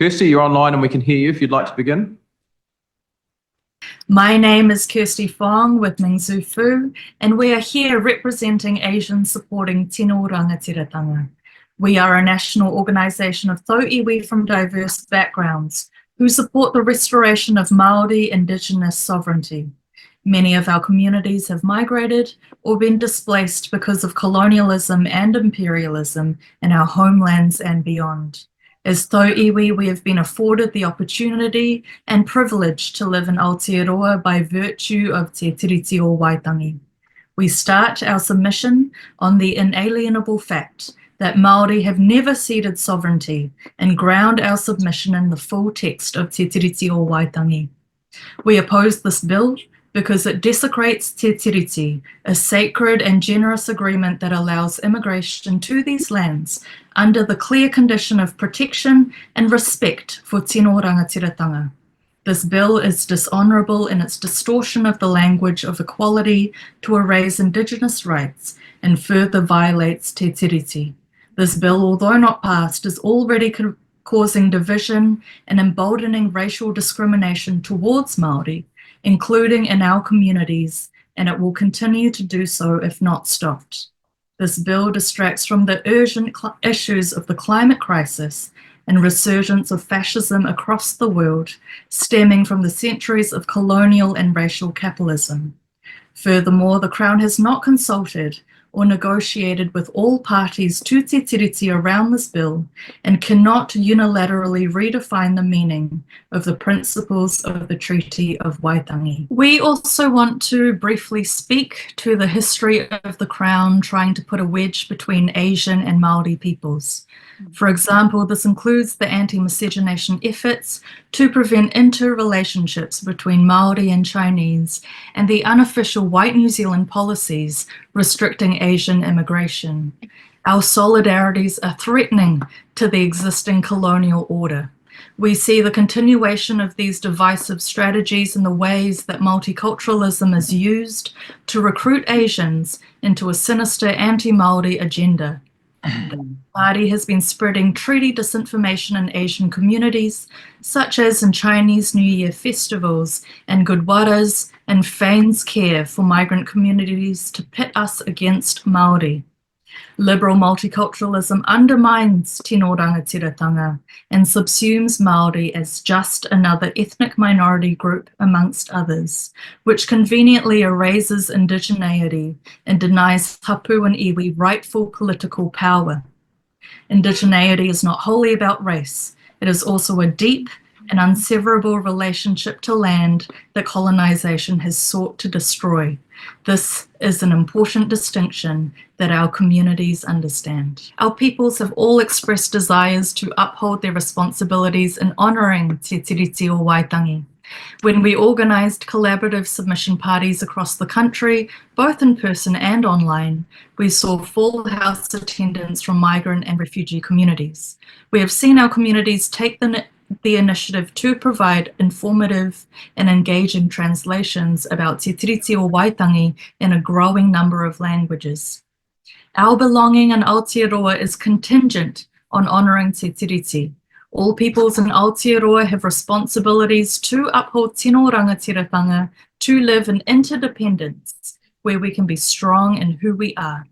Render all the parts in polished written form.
Kirsty, you're online and we can hear you if you'd like to begin. My name is Kirsty Fong with Mingzu Fu, and we are here representing Asians supporting Tino Rangatiratanga. We are a national organisation of tau iwi from diverse backgrounds who support the restoration of Māori Indigenous sovereignty. Many of our communities have migrated or been displaced because of colonialism and imperialism in our homelands and beyond. As tau iwi, we have been afforded the opportunity and privilege to live in Aotearoa by virtue of Te Tiriti o Waitangi. We start our submission on the inalienable fact that Māori have never ceded sovereignty and ground our submission in the full text of Te Tiriti o Waitangi. We oppose this bill because it desecrates Te Tiriti, a sacred and generous agreement that allows immigration to these lands under the clear condition of protection and respect for Tino Rangatiratanga. This bill is dishonourable in its distortion of the language of equality to erase Indigenous rights and further violates Te Tiriti. This bill, although not passed, is already causing division and emboldening racial discrimination towards Māori, including in our communities, and it will continue to do so if not stopped. This bill distracts from the urgent issues of the climate crisis and resurgence of fascism across the world, stemming from the centuries of colonial and racial capitalism. Furthermore, the Crown has not consulted or negotiated with all parties to Te Tiriti around this bill and cannot unilaterally redefine the meaning of the principles of the Treaty of Waitangi. We also want to briefly speak to the history of the Crown trying to put a wedge between Asian and Māori peoples. For example, this includes the anti-miscegenation efforts to prevent interrelationships between Māori and Chinese and the unofficial white New Zealand policies restricting Asian immigration. Our solidarities are threatening to the existing colonial order. We see the continuation of these divisive strategies in the ways that multiculturalism is used to recruit Asians into a sinister anti-Māori agenda. The party has been spreading treaty disinformation in Asian communities, such as in Chinese New Year festivals and gurdwaras, and feigns care for migrant communities to pit us against Māori. Liberal multiculturalism undermines Tino Rangatiratanga and subsumes Māori as just another ethnic minority group amongst others, which conveniently erases indigeneity and denies hapu and iwi rightful political power. Indigeneity is not wholly about race. It is also a deep and unseverable relationship to land that colonization has sought to destroy. This is an important distinction that our communities understand. Our peoples have all expressed desires to uphold their responsibilities in honouring Te Tiriti o Waitangi. When we organised collaborative submission parties across the country, both in person and online, we saw full house attendance from migrant and refugee communities. We have seen our communities take the initiative to provide informative and engaging translations about Te Tiriti o Waitangi in a growing number of languages. Our belonging in Aotearoa is contingent on honouring Te Tiriti. All peoples in Aotearoa have responsibilities to uphold Tino Rangatiratanga, to live in interdependence, where we can be strong in who we are.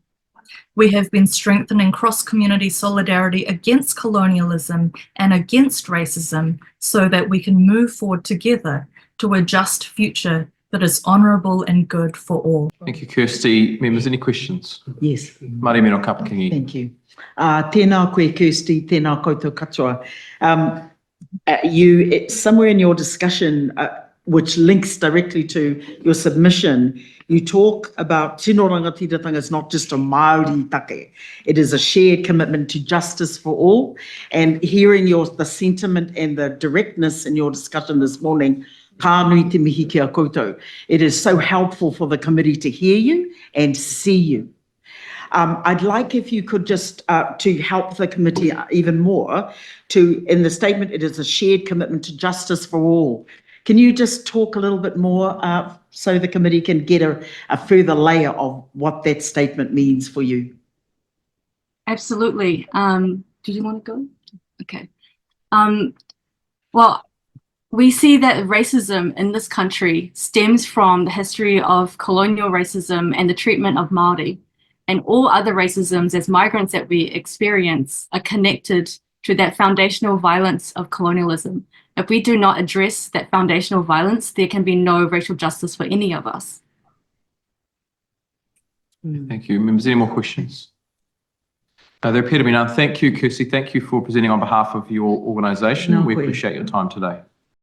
We have been strengthening cross-community solidarity against colonialism and against racism so that we can move forward together to a just future that is honourable and good for all. Thank you, Kirsty. Members, any questions? Yes. Mare meno kapakingi. Thank you. Tēnā koe, Kirsty, tēnā koutou katoa. Somewhere in your discussion, which links directly to your submission, you talk about Tino Rangatiratanga is not just a Māori take. It is a shared commitment to justice for all. And hearing the sentiment and the directness in your discussion this morning, ka nui te mihi ki a koutou. It is so helpful for the committee to hear you and see you. I'd like if you could just, to help the committee even more, in the statement, it is a shared commitment to justice for all. Can you just talk a little bit more so the committee can get a further layer of what that statement means for you? Absolutely. Did you want to go? Okay. Well, we see that racism in this country stems from the history of colonial racism and the treatment of Māori. And all other racisms as migrants that we experience are connected to that foundational violence of colonialism. If we do not address that foundational violence, there can be no racial justice for any of us. Thank you. Members, any more questions? There appear to be none. Thank you, Kirsty. Thank you for presenting on behalf of your organisation. No We question. appreciate your time today.